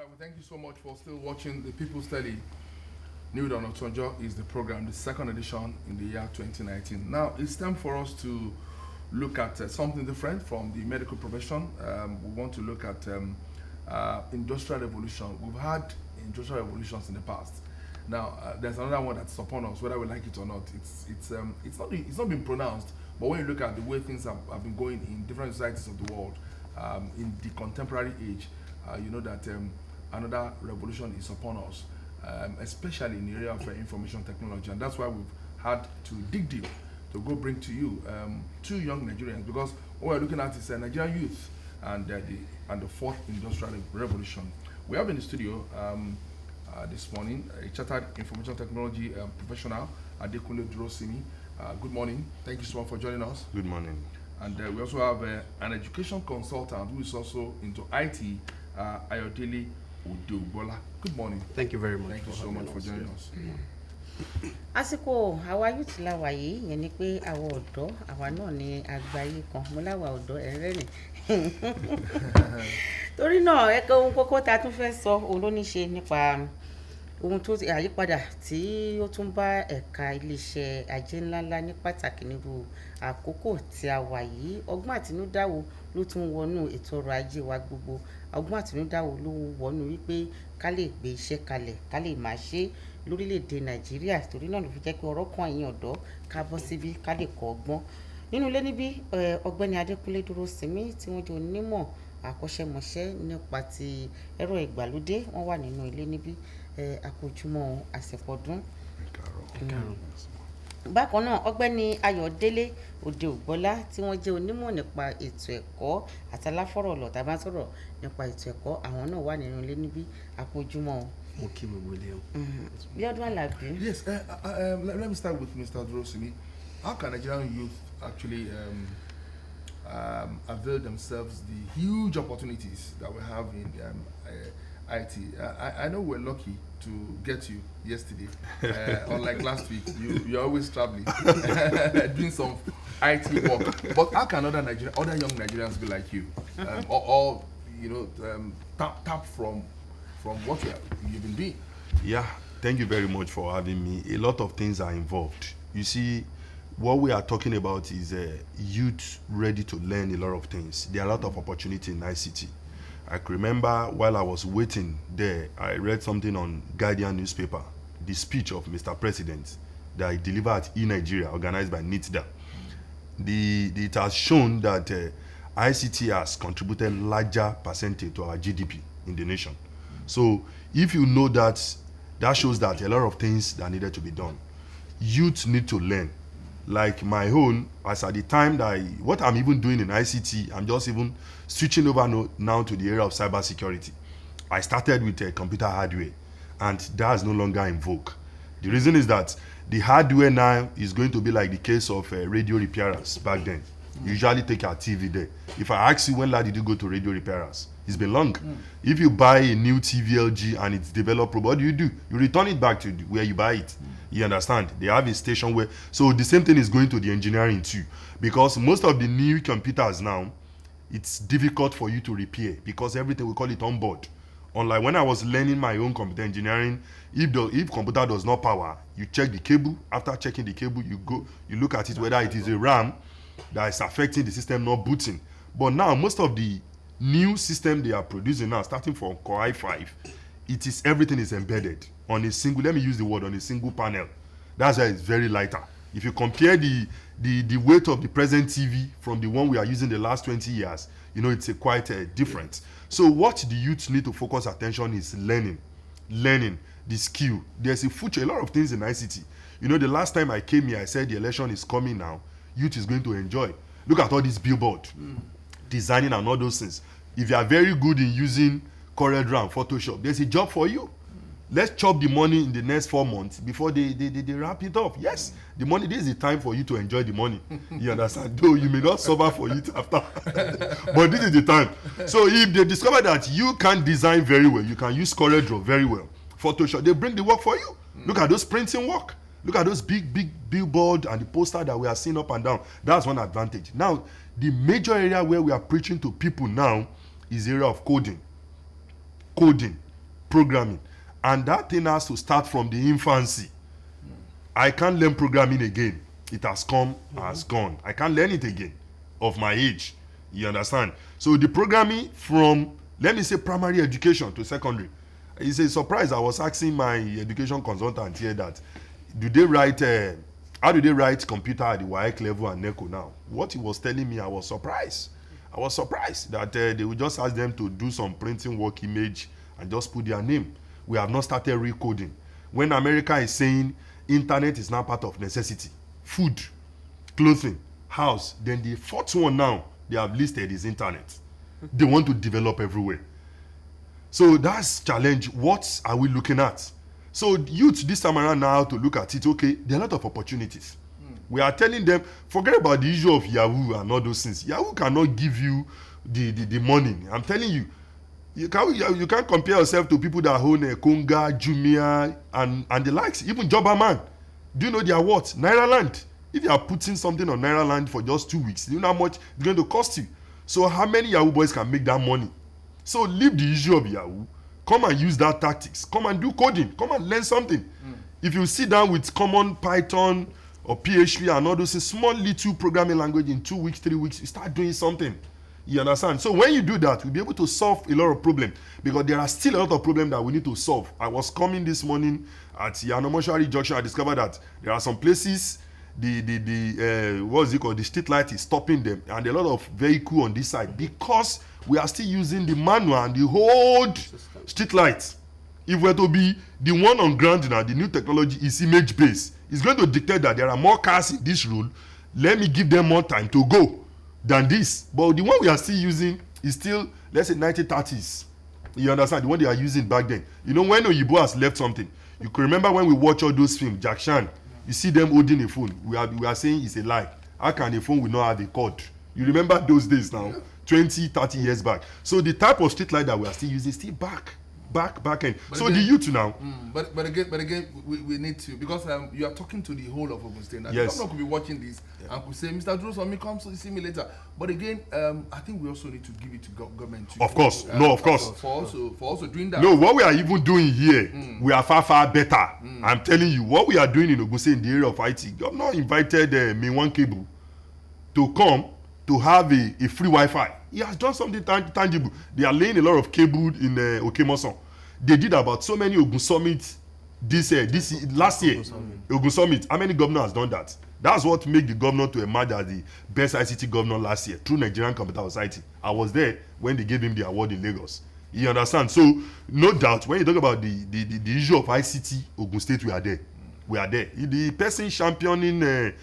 Well, thank you so much for still watching the People's Study. Newdawn Otun is the program, the second edition in the year 2019. Now, it's time for us to look at something different from the medical profession. We want to look at industrial revolution. We've had industrial revolutions in the past. Now, there's another one that's upon us, whether we like it or not. It's not been pronounced, but when you look at the way things have been going in different societies of the world, in the contemporary age, you know that another revolution is upon us, especially in the area of information technology, and that's why we've had to dig deep to go bring to you two young Nigerians, because what we're looking at is Nigerian youth and the fourth industrial revolution. We have in the studio this morning a chartered information technology professional, Adekunle Durosimi. Good morning. Thank you so much for joining us. Good morning. And we also have an education consultant who is also into IT, Ayodele Odogbola. Good morning. Thank you very much. Thank you so much for joining us. àsìkò àwa youth la wà yìí yẹn ni pé àwa ọ̀dọ́ àwa náà ni àgbáyé kan mo láwa ọ̀dọ́ ẹ̀rẹ́rìn torí náà ẹ̀ka ohun kókó tá a tún fẹ́ sọ òun ló ní ṣe nípa ohun tó àyípadà tí ó tún bá ẹ̀ka iléeṣẹ́ ajé ńláńlá ní pàtàkì nírú àkókò tí a wà yìí. Ọgbọ́n àtinúdá wo ló tún wọnú ètò ọrọ̀ ajé wa gbogbo? Ọgbọ́n àtinúdá wo ló wọnú wípé ká lè gbé iṣẹ́ kalẹ̀ ká lè máa ṣe lórílẹ̀‐èdè Nàìjíríà? Torí náà ló fi jẹ́ pé ọ̀rọ̀ kan ẹ̀yin ọ̀dọ́ ká bọ́ síbí ká lè kọ́ ọgbọ́n. Nínú ilé níbí ọ̀gbẹ́ni Adékúnlé Dúrósìmí tí wọ́n jẹ́ onímọ̀ àkọ́ṣẹ́mọṣẹ́ nípa ti ẹ̀rọ ìgbàlódé, wọ́n wà nínú ilé níbí. Àkójúmọ́ àsìkọ̀dún. Bákan náà ọ̀gbẹ́ni Ayọ̀délé Odogbola tí wọ́n jẹ́ onímọ̀ nípa ètò ẹ̀kọ́ àtàláfọ̀rọ̀lọ̀ tá a bá sọ̀rọ̀ nípa ètò ẹ̀kọ́, àwọn náà wà nínú ilé níbí. Àkójúmọ́. Mo kí gbogbo ilé o. Bíọ́dún Àlàbí. Yes, let me start with Mr. Durosimi. How can Nigerian youth actually avail themselves the huge opportunities that we have in IT? I know we're lucky to get you yesterday. Unlike last week, you're always traveling, doing some IT work. But how can other young Nigerians be like you, or tap from what you've been doing? Yeah, thank you very much for having me. A lot of things are involved. You see, what we are talking about is youth ready to learn a lot of things. There are a lot of opportunity in ICT. I can remember while I was waiting there, I read something on Guardian newspaper, the speech of Mr. President that he delivered at Nigeria, organized by Newdawn. It has shown that ICT has contributed larger percentage to our GDP in the nation. So if you know that, that shows that a lot of things that needed to be done. Youth need to learn. Like my own, as at the time that what I'm even doing in ICT, I'm just even switching over now to the area of cybersecurity. I started with computer hardware, and that's no longer in vogue. The reason is that the hardware now is going to be like the case of radio repairers back then. You usually take your TV there. If I ask you when last did you go to radio repairers, it's been long. If you buy a new TV LG and it's developed, what do? You return it back to where you buy it. You understand? They have a station where, so the same thing is going to the engineering too. Because most of the new computers now, it's difficult for you to repair because everything, we call it on board. Unlike when I was learning my own computer engineering, if computer does not power, you check the cable. After checking the cable, you look at it whether it is a RAM that is affecting the system not booting. But now most of the new system they are producing now, starting from Core i5, everything is embedded on a single, let me use the word, on a single panel. That's why it's very lighter. If you compare the weight of the present TV from the one we are using the last 20 years, you know, it's quite different. So what the youth need to focus attention is learning the skill. There's a future, a lot of things in ICT. You know, the last time I came here, I said the election is coming now. Youth is going to enjoy. Look at all this billboard, designing and all those things. If you are very good in using CorelDRAW and Photoshop, there's a job for you. Let's chop the money in the next 4 months before they wrap it up. Yes, the money, this is the time for you to enjoy the money. You understand? Though you may not suffer for it after. But this is the time. So if they discover that you can design very well, you can use CorelDRAW very well, Photoshop, they bring the work for you. Look at those printing work. Look at those big billboard and the poster that we are seeing up and down. That's one advantage. Now, the major area where we are preaching to people now is the area of coding. programming, and that thing has to start from the infancy. I can't learn programming again. It has come, has gone. I can't learn it again of my age. You understand? So the programming from, let me say, primary education to secondary. It's a surprise. I was asking my education consultant here that, how do they write computer at the WAEC level and NECO now? What he was telling me, I was surprised. I was surprised that they would just ask them to do some printing work image and just put their name. We have not started recoding. When America is saying internet is now part of necessity, food, clothing, house, then the fourth one now they have listed is internet. They want to develop everywhere. So that's challenge. What are we looking at? So youth this time around now to look at it, okay, there are a lot of opportunities. We are telling them, forget about the issue of Yahoo and all those things. Yahoo cannot give you the money. I'm telling you, you can't compare yourself to people that own Konga, Jumia, and the likes. Even Jobberman. Do you know they are what? Nairaland. If you are putting something on Nairaland for just 2 weeks, you know how much it's going to cost you. So how many Yahoo boys can make that money? So leave the issue of Yahoo. Come and use that tactics. Come and do coding. Come and learn something. If you sit down with common Python or PHP and all those small little programming language in 2 weeks, 3 weeks, you start doing something. You understand? So when you do that, we'll be able to solve a lot of problems, because there are still a lot of problems that we need to solve. I was coming this morning at Yanomoshari Junction. I discovered that there are some places what's it called? The street light is stopping them, and a lot of vehicle on this side, because we are still using the manual and the old street light. If we're to be the one on ground now, the new technology is image based. It's going to dictate that there are more cars in this road. Let me give them more time to go than this. But the one we are still using is still, let's say, 1930s. You understand? The one they are using back then. You know, when Oyibo has left something, you can remember when we watch all those films, Jack Chan, you see them holding a phone. We are saying it's a lie. How can a phone will not have a cord? You remember those days now, 20, 30 years back. So the type of street light that we are still using is still back end. But so again, the youth now. But again, we need to, because you are talking to the whole of Ogun State. Now, yes. The governor could be watching this and could say, Mr. Drusomi, come to see me later. But again, I think we also need to give it to government too. Of course, of course. For also doing that. No, what we are even doing here, we are far better. I'm telling you, what we are doing in Ogun State in the area of IT, governor invited Mewan Cable to come to have a free Wi-Fi. He has done something tangible. They are laying a lot of cable in Okemoson. They did about so many Ogun Summit this last year. Ogun Summit. How many governors has done that? That's what made the governor to emerge as the best ICT governor last year through Nigerian Computer Society. I was there when they gave him the award in Lagos. You understand? So no doubt when you talk about the issue of ICT, Ogun State, we are there. We are there. The person championing the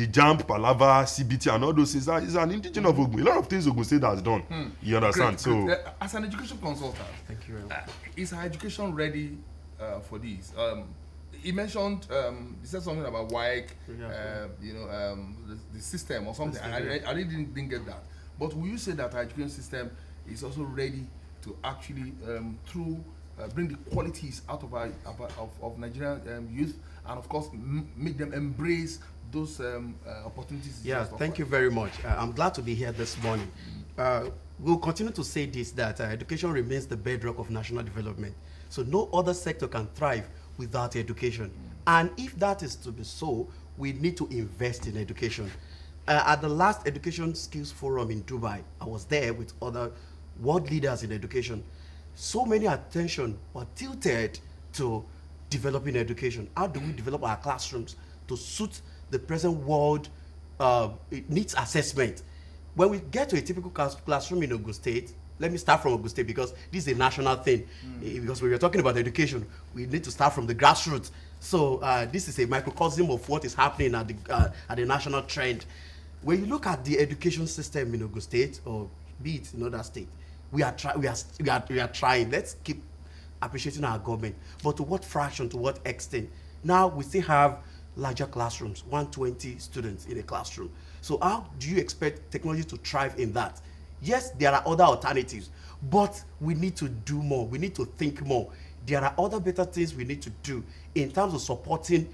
JAMP, Palava, CBT, and all those things is an indigenous of Ogun. A lot of things Ogun State has done. You understand? Great. As an education consultant, thank you very much. Is our education ready for this? He mentioned, he said something about WAEC, the system or something. I really didn't get that. But will you say that our education system is also ready to actually bring the qualities out of Nigerian youth, and of course make them embrace those opportunities? Yeah, thank you very much. I'm glad to be here this morning. We'll continue to say this, that education remains the bedrock of national development. So no other sector can thrive without education. And if that is to be so, we need to invest in education. At the last Education Skills Forum in Dubai, I was there with other world leaders in education. So many attention were tilted to developing education. How do we develop our classrooms to suit the present world needs assessment? When we get to a typical classroom in Ogun State, let me start from Ogun State because this is a national thing. Because when we're talking about education, we need to start from the grassroots. So this is a microcosm of what is happening at the national trend. When you look at the education system in Ogun State, or be it in other states, we are trying. Let's keep appreciating our government. But to what fraction, to what extent? Now we still have larger classrooms, 120 students in a classroom. So how do you expect technology to thrive in that? Yes, there are other alternatives, but we need to do more. We need to think more. There are other better things we need to do in terms of supporting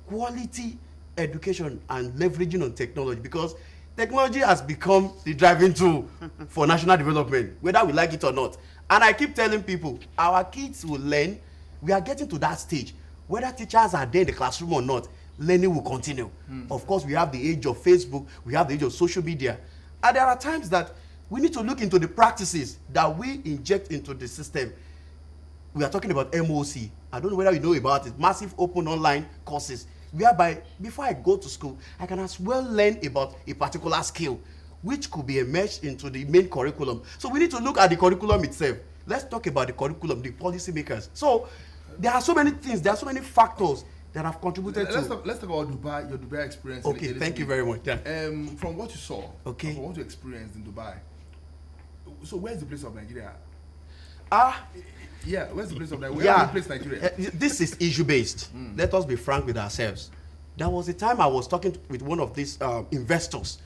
quality education and leveraging on technology, because Technology has become the driving tool for national development, whether we like it or not. And I keep telling people, our kids will learn. We are getting to that stage. Whether teachers are there in the classroom or not, learning will continue. Of course, we have the age of Facebook, we have the age of social media. And there are times that we need to look into the practices that we inject into the system. We are talking about MOC. I don't know whether you know about it. Massive open online courses, whereby before I go to school, I can as well learn about a particular skill, which could be emerged into the main curriculum. So we need to look at the curriculum itself. Let's talk about the curriculum, the policy makers. So there are so many things, there are so many factors that have contributed let's to. Let's talk about Dubai, your Dubai experience. Okay, thank you very much. Yeah. From what you saw, okay, from what you experienced in Dubai, so where's the place of Nigeria? Yeah, where's the place of Nigeria? Where is the place Nigeria? This is issue based. Let us be frank with ourselves. There was a time I was talking with one of these investors.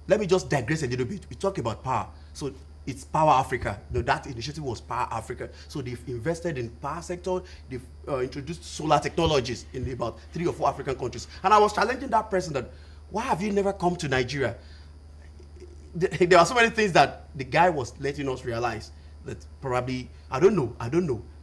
Let me just digress a little bit. We talk about power. So it's Power Africa. You know, that initiative was Power Africa. So they've invested in power sector. They've introduced solar technologies in about 3 or 4 African countries. And I was challenging that person that, why have you never come to Nigeria? There are so many things that the guy was letting us realize that probably, I don't know.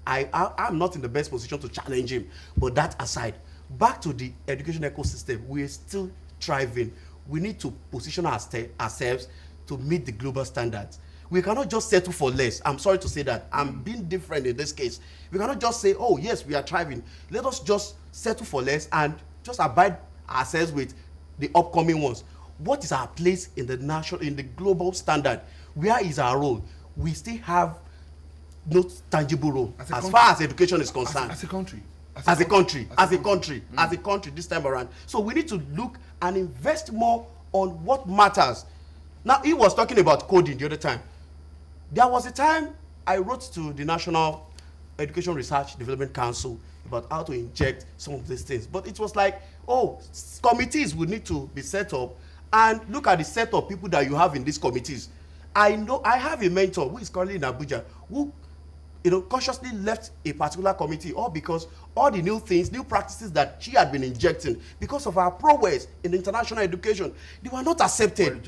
I'm not in the best position to challenge him. But that aside, back to the education ecosystem, we're still thriving. We need to position ourselves to meet the global standards. We cannot just settle for less. I'm sorry to say that. I'm being different in this case. We cannot just say, oh, yes, we are thriving. Let us just settle for less and just abide ourselves with the upcoming ones. What is our place in the global standard? Where is our role? We still have no tangible role as far as education is concerned. As a country this time around. So we need to look and invest more on what matters. Now, he was talking about coding the other time. There was a time I wrote to the National Education Research Development Council about how to inject some of these things. But it was like, oh, committees would need to be set up, and look at the set of people that you have in these committees. I know I have a mentor who is currently in Abuja who, consciously left a particular committee, all because all the new things, new practices that she had been injecting because of her prowess in international education, they were not accepted.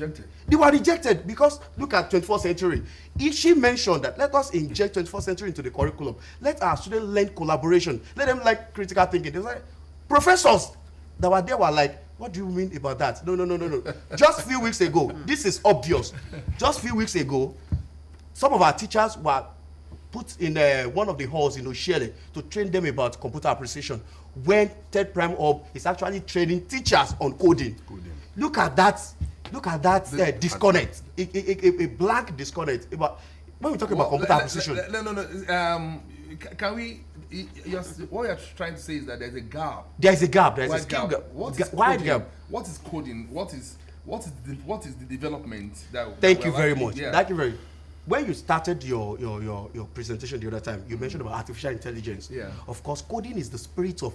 They were rejected because look at 21st century. If she mentioned that let us inject 21st century into the curriculum, let our students learn collaboration, let them like critical thinking. They like professors that were there were like, what do you mean about that? No. Just a few weeks ago, this is obvious. Just a few weeks ago, some of our teachers were put in one of the halls in Oshiele to train them about computer appreciation, when Third Prime Hub is actually training teachers on coding. Look at that disconnect, a blank disconnect. When we talk about computer appreciation. No. Can we, what you're trying to say is that there's a gap. There's a gap. There's a skill gap. Wide gap. What is coding? What is the development that? Thank you very much. Yeah. Thank you very much. When you started your presentation the other time, you mentioned about artificial intelligence. Yeah. Of course, coding is the spirit of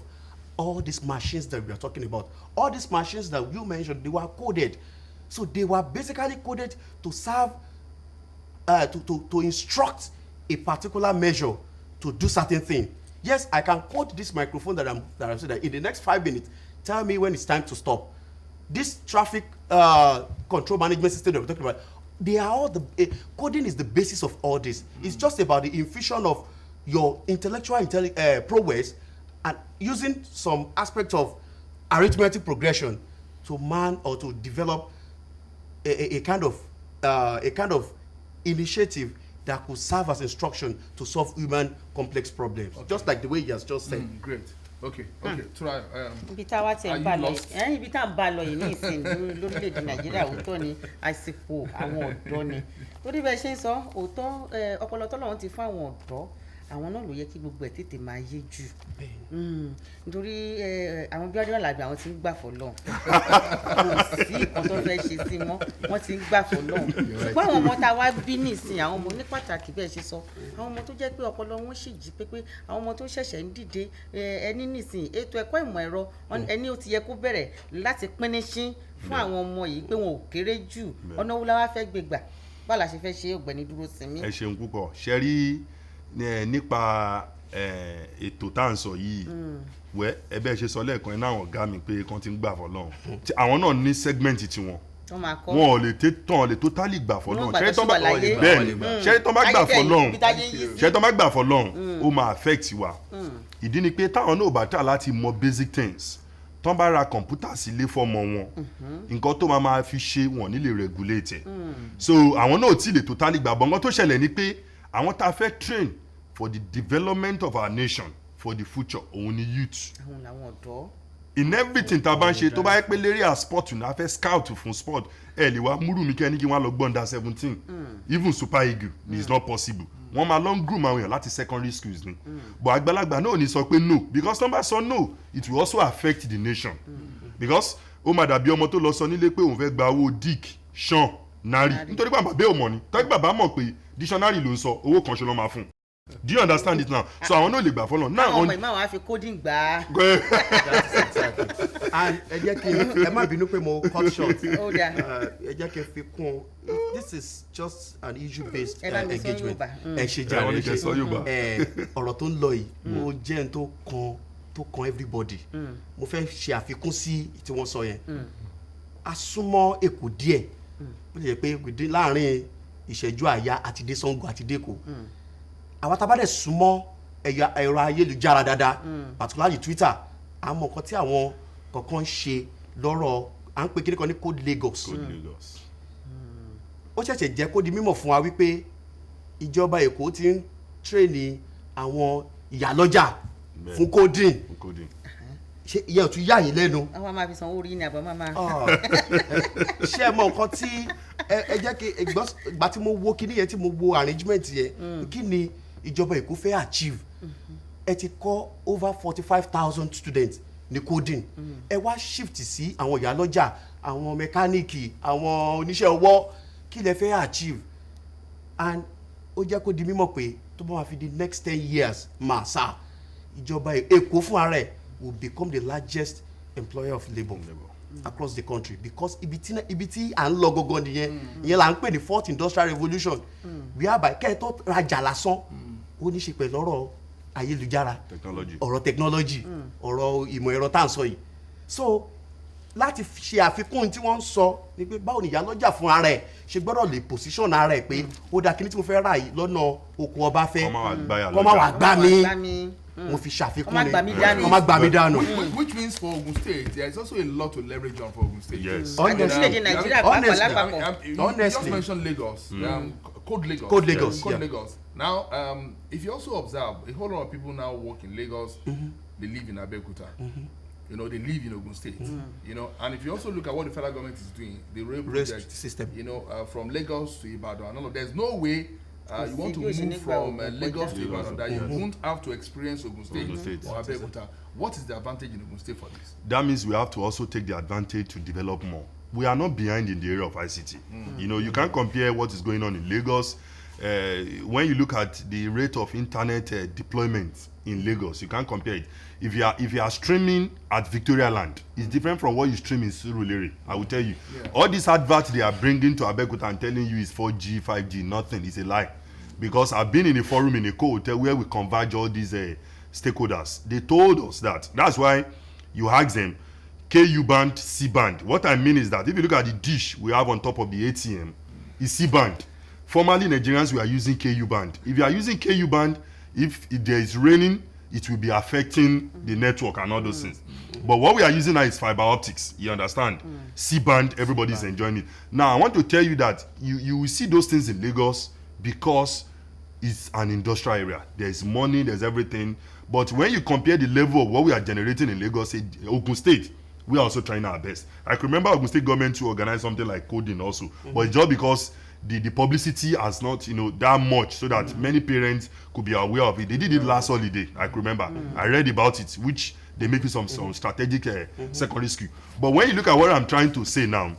all these machines that we are talking about. All these machines that you mentioned, they were coded. So they were basically coded to serve, to instruct a particular measure to do certain thing. Yes, I can code this microphone that I'm saying that in the next 5 minutes, tell me when it's time to stop. This traffic control management system that we're talking about, they are all coding is the basis of all this. It's just about the infusion of your intellectual prowess and using some aspect of arithmetic progression to man or to develop a kind of initiative that could serve as instruction to solve human complex problems. Okay. Just like the way he has just said. Great. Okay. Try. Ibi tá wa ti ń bá lọ yìí, ibi tá ń bá lọ yìí ní ìsìn lórílẹ̀-èdè Nàìjíríà òótọ́ ni àsìkò àwọn ọ̀dọ́ ni. Torí bẹ́ẹ̀ ṣe ń sọ òótọ́ ọpọlọ tọ́lọ́run ti fún àwọn ọ̀dọ́, àwọn náà ló yẹ kí gbogbo ẹ̀ tètè máa yé jù. Nítorí àwọn bí ọdún ọ̀làgbà àwọn ti ń gbà fọ́lọ́run. Kò sí nǹkan tó fẹ́ ṣe sí wọn, wọ́n ti ń gbà fọ́lọ́run. Ṣùgbọ́n àwọn ọmọ tá a wá bí nísìn, àwọn ọmọ ní pàtàkì bẹ́ẹ̀ ṣe sọ, àwọn ọmọ tó jẹ́ pé ọpọlọ wọn sì jí pépé, àwọn ọmọ tó ṣẹ̀ṣẹ̀ ń dìde ẹni nísìn ètò ẹ̀kọ́ ìmọ̀ ẹ̀rọ ẹni ó ti yẹ kó bẹ̀rẹ̀ láti píníṣín fún àwọn ọmọ yìí pé wọn ò kéré jù, ọ̀nà wo la wá fẹ́ gbé gbà, báwo la ṣe fẹ́ ṣe Ọ̀gbẹ́ni Dúrósinmi. Ẹ ṣeun púpọ̀ ṣe rí nípa ètò tá à ń sọ yìí wẹ́ ẹbẹ́ ṣe sọ lẹ́ẹ̀kan iná àwọn ọ̀gá mi pé kan ti ń gbà fọ́lọ́run àwọn náà ní sẹ́gmẹ́ǹtì tiwọn wọn ò lè totally gbà fọ́lọ́run ṣé tó bá bẹ́ẹ̀ ni ṣé tó bá gbà fọ́lọ́run ṣé tó bá gbà fọ́lọ́run ó máa affect wa ìdí ni pé táwọn náà bá tà láti mọ basic things tán bá ra kọ̀ǹpútà sílé fọ́mọ wọn nǹkan tó máa fi ṣe wọn nílé regulate so àwọn náà ò tí lè totally gbà bọ́ nǹkan tó ṣẹlẹ̀ ni pé àwọn tá a fẹ́ train for the development of our nation for the future òun ni youth. àwọn làwọn ọ̀dọ́. in everything tá a bá ń ṣe tó bá yẹ pé lérí à sport ní a fẹ́ scout fún sport ẹ lè wá múrù mi kẹ́ni kí wọ́n á lọ gbọ́ under 17 even super eagle is not possible wọ́n máa long groom àwọn èèyàn láti secondary schools ni but àgbàlagbà náà ò ní sọ pé no because tó bá sọ no it will also affect the nation because ó máa dàbí ọmọ tó lọ sọ nílé pé òun fẹ́ gba owó dick sean nari nítorí pé bàbá ò mọ̀ ni tọ́jú bàbá mọ̀ pé dictionary ló ń sọ owó kan ṣe ló máa fún do you understand it now so àwọn náà lè gbà fọlọ now àwọn ọmọ ìmọ̀ àwọn á fi coding gbà á. and ẹ jẹ́ kí ẹ má bínú pé mo cut short ẹ jẹ́ kí n fi kún this is just an issue based engagement ẹ ṣe jà wọ́n ṣe ọ̀rọ̀ tó ń lọ yìí ó jẹ́ n tó kan everybody mo fẹ́ ṣe àfikún sí tí wọ́n sọ yẹn a súnmọ́ Èkó díẹ̀ ó lè jẹ́ pé láàrin ìṣẹ́jú àyà àti dé Ṣàngó àti dé Èkó àwọn tá a bá dẹ̀ súnmọ́ ẹ̀rọ ayélujára dáadáa particularly Twitter àmọ́ nǹkan tí àwọn kọ̀ọ̀kan ń ṣe lọ́rọ̀ à ń pè kíní kan ní Code Lagos ó ṣẹ̀ṣẹ̀ jẹ́ kó di mímọ̀ fún wa wípé ìjọba Èkó ti ń tírèènì àwọn ìyálọ́jà fún coding ṣe ìyẹn ò tún yà yín lẹ́nu. àwọn máa fi sanwó orí ní àbọ̀ máa. ṣé ẹ mọ nǹkan tí ẹ jẹ́ kí ìgbà tí mo wo kíní yẹn tí mo wo arrangement yẹn kí ni ìjọba Èkó fẹ́ achieve ẹ ti kọ́ over 45,000 students ní coding ẹ wá shift sí àwọn ìyálọ́jà àwọn mẹkáníìkì àwọn oníṣẹ́ ọwọ́ kí lẹ fẹ́ achieve and ó jẹ́ kó di mímọ̀ pé tó bá wà fi di next 10 years máa sá ìjọba Èkó fún ara ẹ̀ will become the largest employer of labour across the country because ibi tí à ń lọ gangan nìyẹn ìyẹn là ń pè ní fourth industrial revolution whereby kẹ́ẹ̀tọ́ rajà lásán ó ní ṣe pẹ̀lú ọ̀rọ̀ ayélujára ọ̀rọ̀ technology ọ̀rọ̀ ìmọ̀ ẹ̀rọ tá à ń sọ yìí so láti ṣe àfikún tí wọ́n ń sọ ni pé báwo ni ìyálọ́jà fún ara ẹ̀ ṣe gbọ́dọ̀ lè position ara ẹ̀ pé ó dáa kí ni tí mo fẹ́ rà yìí lọ́nà oko ọba fẹ́ kọ́ máa wà gbá mi mo fi ṣàfikún ni ọmọ gbà mí dànù. which means for Ogun State there is also a lot to leverage on for Ogun State. Yes. Honestly, you just mentioned Lagos. Code Lagos. Code Lagos. Code Lagos. Now, if you also observe, a whole lot of people now work in Lagos. They live in Abeokuta. You know, they live in Ogun State. You know, and if you also look at what the federal government is doing, the rail project system. You know, from Lagos to Ibadan, and all of there's no way. You want to move from Lagos to Ibadan that you won't have to experience Ogun State or Abeokuta. What is the advantage in Ogun State for this? That means we have to also take the advantage to develop more. We are not behind in the area of ICT. You know, you can't compare what is going on in Lagos. When you look at the rate of internet deployment in Lagos, you can't compare it. If you are streaming at Victoria Land, it's different from what you stream in Surulere. I will tell you. Yeah. All these adverts they are bringing to Abeokuta and telling you is 4G, 5G, nothing. It's a lie. Because I've been in a forum in a hotel where we converge all these stakeholders. They told us that. That's why you ask them, KU band, C band. What I mean is that if you look at the dish we have on top of the ATM, it's C band. Formerly Nigerians were using KU band. If you are using KU band, if there is raining, it will be affecting the network and all those things. But what we are using now is fiber optics. You understand? C-band, everybody is enjoying it. Now, I want to tell you that you will see those things in Lagos because it's an industrial area. There's money, there's everything. But when you compare the level of what we are generating in Lagos, Ogun State, we are also trying our best. I can remember Ogun State government to organize something like coding also. But it's just because the publicity has not, you know, that much so that many parents could be aware of it. They did it last holiday, I can remember. I read about it, which they make some strategic secondary school. But when you look at what I'm trying to say now,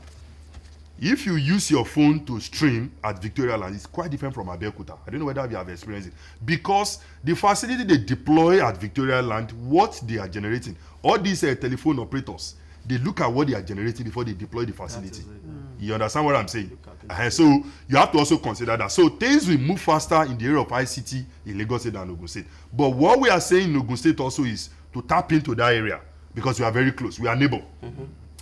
if you use your phone to stream at Victoria Land, it's quite different from Abeokuta. I don't know whether you have experienced it. Because the facility they deploy at Victoria Land, what they are generating, all these telephone operators, they look at what they are generating before they deploy the facility. You understand what I'm saying? So you have to also consider that. So things will move faster in the area of ICT in Lagos State than Ogun State. But what we are saying in Ogun State also is to tap into that area because we are very close. We are neighbor.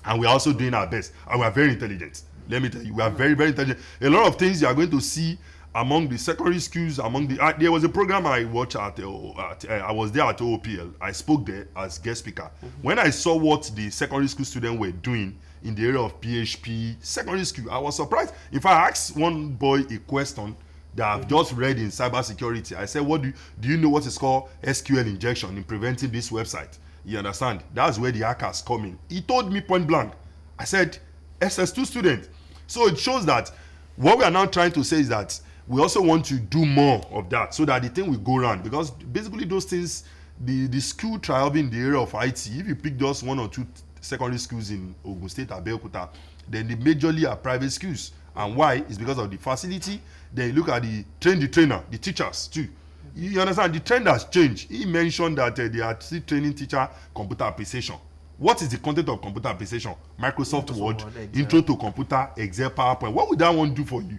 And we are also doing our best. And we are very intelligent. Let me tell you, we are very, very intelligent. A lot of things you are going to see among the secondary schools, among the there was a program I watched at I was there at OOPL. I spoke there as guest speaker. When I saw what the secondary school students were doing in the area of PHP secondary school, I was surprised. If I asked one boy a question that I've just read in cybersecurity, I said, "What do you know what is called SQL injection in preventing this website?" You understand? That's where the hackers come in. He told me point blank. I said, "SS2 student." So it shows that what we are now trying to say is that we also want to do more of that so that the thing will go around, because basically those things, the school thriving in the area of IT, if you pick just 1 or 2 secondary schools in Ogun State, Abeokuta, then they majorly are private schools. And why? It's because of the facility. Then you look at the trainer, the teachers too. You understand? The trend has changed. He mentioned that they are still training teacher computer appreciation. What is the content of computer appreciation? Microsoft Word, Intro to Computer, Excel, PowerPoint. What would that one do for you?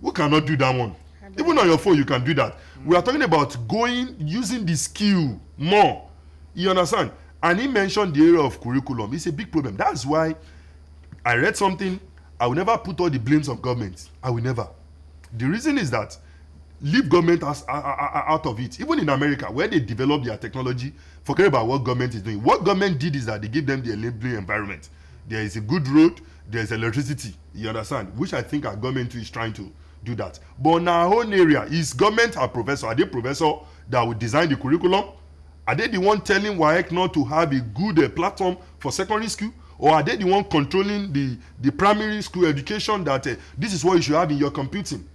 Who cannot do that one? Even on your phone, you can do that. We are talking about using the skill more. You understand? And he mentioned the area of curriculum. It's a big problem. That's why I read something. I will never put all the blames on government. I will never. The reason is that leave government out of it. Even in America, where they develop their technology, forget about what government is doing. What government did is that they give them the enabling environment. There is a good road, there is electricity. You understand? Which I think our government is trying to do that. But in our own area, is government a professor? Are they professor that will design the curriculum? Are they the one telling WAEC not to have a good platform for secondary school? Or are they the one controlling the primary school education that this is what you should have in your computing?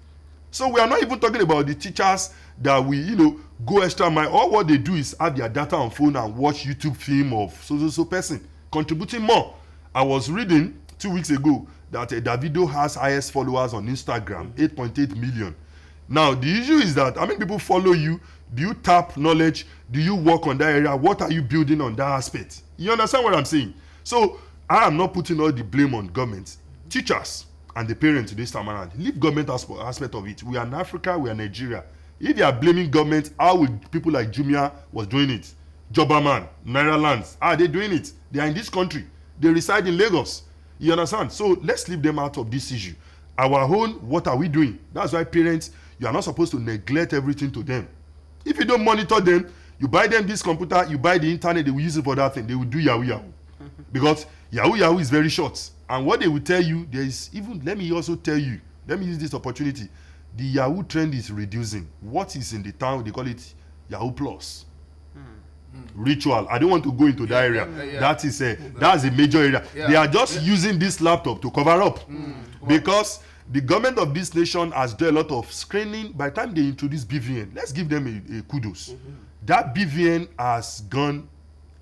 So we are not even talking about the teachers that we, go extra mile. All what they do is have their data on phone and watch YouTube film of so person contributing more. I was reading 2 weeks ago that Davido has highest followers on Instagram, 8.8 million. Now the issue is that how many people follow you? Do you tap knowledge? Do you work on that area? What are you building on that aspect? You understand what I'm saying? So I am not putting all the blame on government. Teachers and the parents this time around, leave government aspect of it. We are in Africa, we are Nigeria. If you are blaming government, how would people like Jumia was doing it? Jobaman, Naira Lands, how are they doing it? They are in this country. They reside in Lagos. You understand? So let's leave them out of this issue. Our own, what are we doing? That's why parents, you are not supposed to neglect everything to them. If you don't monitor them, you buy them this computer, you buy the internet, they will use it for that thing. They will do Yahoo Yahoo. Because Yahoo is very short. And what they will tell you, there is even, let me also tell you, let me use this opportunity. The Yahoo trend is reducing. What is in the town, they call it Yahoo Plus. Ritual. I don't want to go into that area. That is that's a major area. They are just using this laptop to cover up. Because the government of this nation has done a lot of screening. By the time they introduce BVN, let's give them a kudos. That BVN has gone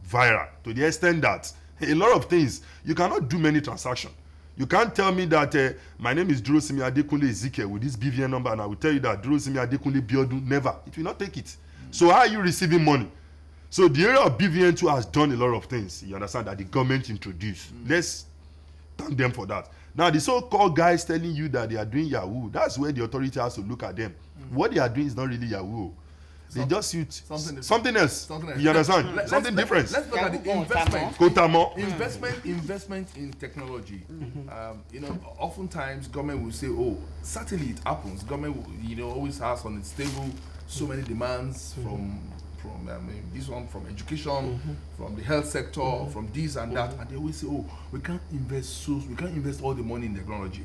viral to the extent that a lot of things, you cannot do many transactions. You can't tell me that my name is Durosimi Adekunle Ezekiel with this BVN number, and I will tell you that Durosimi Adekunle Biodun. Never. It will not take it. So how are you receiving money? So the area of BVN2 has done a lot of things. You understand that the government introduced. Let's thank them for that. Now the so-called guys telling you that they are doing Yahoo, that's where the authority has to look at them. What they are doing is not really Yahoo. They just use something else. You understand? Something different. Let's look at the investment. Kotamo. Investment in technology. Oftentimes government will say, "Oh, certainly it happens." Government, always has on its table so many demands from this one, from education, from the health sector, from this and that, and they always say, "Oh, we can't invest all the money in technology."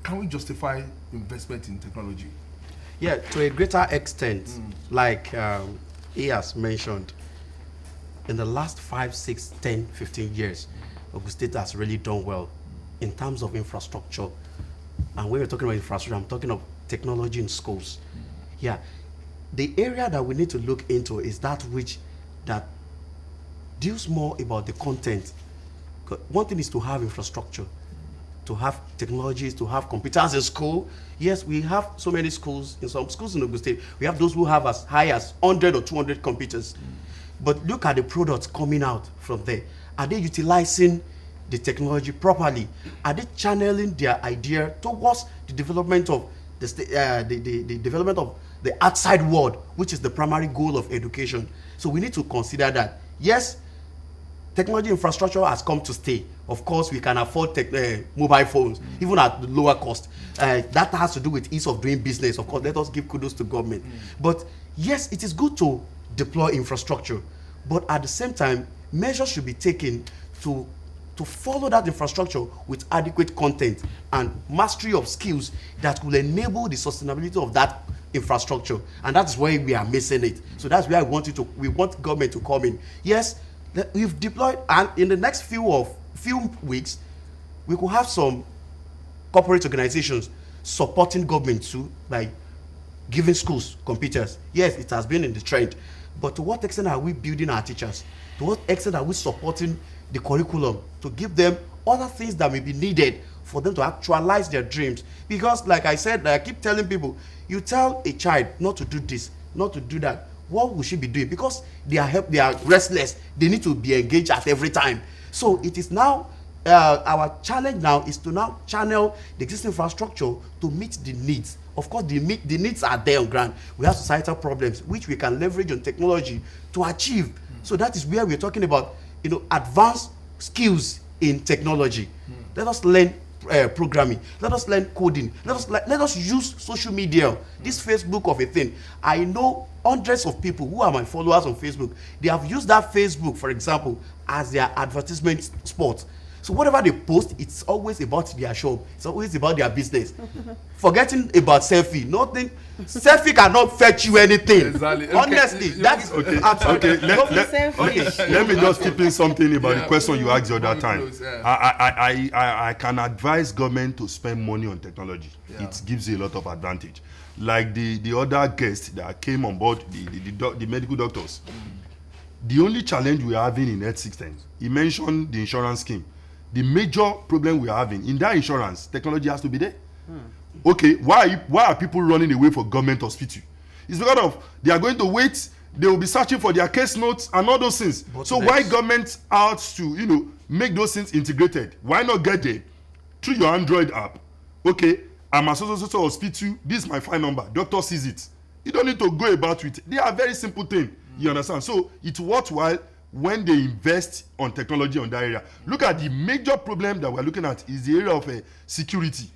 Can we justify investment in technology? Yeah, to a greater extent, like he has mentioned, in the last 5, 6, 10, 15 years, Ogun State has really done well in terms of infrastructure. And when we're talking about infrastructure, I'm talking of technology in schools. Yeah, the area that we need to look into is that deals more about the content. One thing is to have infrastructure, to have technologies, to have computers in school. Yes, we have so many schools. In some schools in Ogun State, we have those who have as high as 100 or 200 computers. But look at the products coming out from there. Are they utilizing the technology properly? Are they channeling their idea towards the development of the development of the outside world, which is the primary goal of education? So we need to consider that. Yes, technology infrastructure has come to stay. Of course, we can afford mobile phones, even at the lower cost. That has to do with ease of doing business. Of course, let us give kudos to government. But yes, it is good to deploy infrastructure, but at the same time, measures should be taken to follow that infrastructure with adequate content and mastery of skills that will enable the sustainability of that infrastructure. And that's why we are missing it. So that's where we want government to come in. Yes, we've deployed, and in the next few weeks, we could have some corporate organizations supporting government too by giving schools computers. Yes, it has been in the trend, but to what extent are we building our teachers? To what extent are we supporting the curriculum to give them other things that may be needed for them to actualize their dreams? Because like I said, I keep telling people, you tell a child not to do this, not to do that, what will she be doing? Because they are restless, they need to be engaged at every time. So it is now our challenge now is to now channel the existing infrastructure to meet the needs. Of course, the needs are there on ground. We have societal problems which we can leverage on technology to achieve. So that is where we're talking about, advanced skills in technology. Let us learn programming. Let us learn coding. Let us use social media. This Facebook of a thing. I know hundreds of people who are my followers on Facebook. They have used that Facebook, for example, as their advertisement spot. So whatever they post, it's always about their shop. It's always about their business. Forgetting about selfie. Nothing. Selfie cannot fetch you anything. Exactly. Honestly, that is Okay. Let me just keep in something about the question you asked the other time. I can advise government to spend money on technology. It gives you a lot of advantage. Like the other guests that came on board, the medical doctors. The only challenge we are having in health systems, he mentioned the insurance scheme. The major problem we are having in that insurance, technology has to be there. Okay, why are people running away from government hospital? It's because of they are going to wait, they will be searching for their case notes and all those things. So why government out to make those things integrated? Why not get there through your Android app? Okay, I'm a so hospital, this is my phone number, doctor sees it. You don't need to go about with it. They are very simple thing. You understand? So it's worthwhile when they invest on technology on that area. Look at the major problem that we're looking at is the area of security.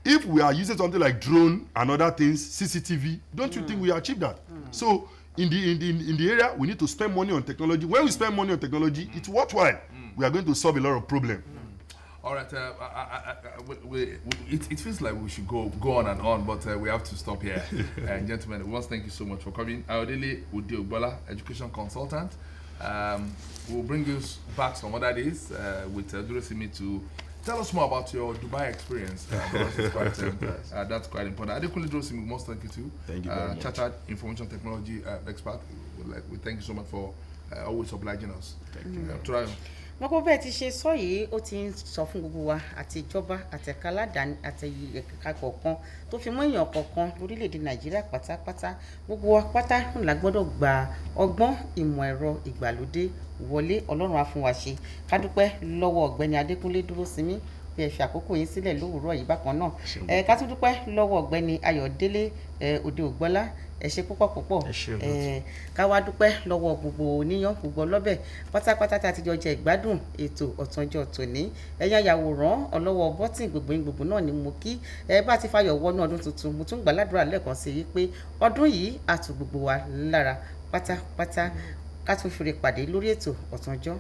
If we are using something like drone and other things, CCTV, don't you think we achieve that? So in the area, we need to spend money on technology. When we spend money on technology, it's worthwhile. We are going to solve a lot of problems. All right, it feels like we should go on and on, but we have to stop here. And gentlemen, once thank you so much for coming. Ayodele Udeogbola, education consultant. We'll bring you back some other days with Durosimi to tell us more about your Dubai experience. Because it's quite, that's quite important. Adekunle Durosimi, most thank you too. Thank you very much. Chartered information technology expert. We thank you so much for always obliging us. Thank you. Wọ́n kó bẹ́ẹ̀ ti ṣe sọ yìí ó ti ń sọ fún gbogbo wa àti ìjọba àtẹ̀ka aládàáni àti ẹ̀ka kọ̀ọ̀kan tó fi mọ́ èèyàn kọ̀ọ̀kan lórílẹ̀‐èdè Nàìjíríà pátápátá gbogbo wa pátá la gbọ́dọ̀ gba ọgbọ́n ìmọ̀ ẹ̀rọ ìgbàlódé wọlé Ọlọ́run á fún wa ṣe ká dúpẹ́ lọ́wọ́ ọ̀gbẹ́ni Adékúnlé Dúrósinmí bí ẹ fi àkókò yín sílẹ̀ lówùúrọ̀ yìí bákan náà ká tún dúpẹ́ lọ́wọ́ ọ̀gbẹ́ni Ayọ̀délé Udeogbola ẹ ṣé púpọ̀ ká wá dúpẹ́ lọ́wọ́ gbogbo oníyàn gbogbo ọlọ́bẹ̀ pátápátá tá a ti jọ jẹ ìgbádùn ètò ọ̀túnjọ́ tòní ẹ̀yà yàwòrán ọlọ́wọ́ bọ́tìn gbogbo náà ni mo kí ẹ bá ti fayọ̀ wọnú ọdún tuntun mo tún gbàládùra lẹ́ẹ̀kan sí i pé ọdún yìí á tù gbogbo wa lára pátápátá ká tún fi rè pàdé lórí ètò ọ̀túnjọ́.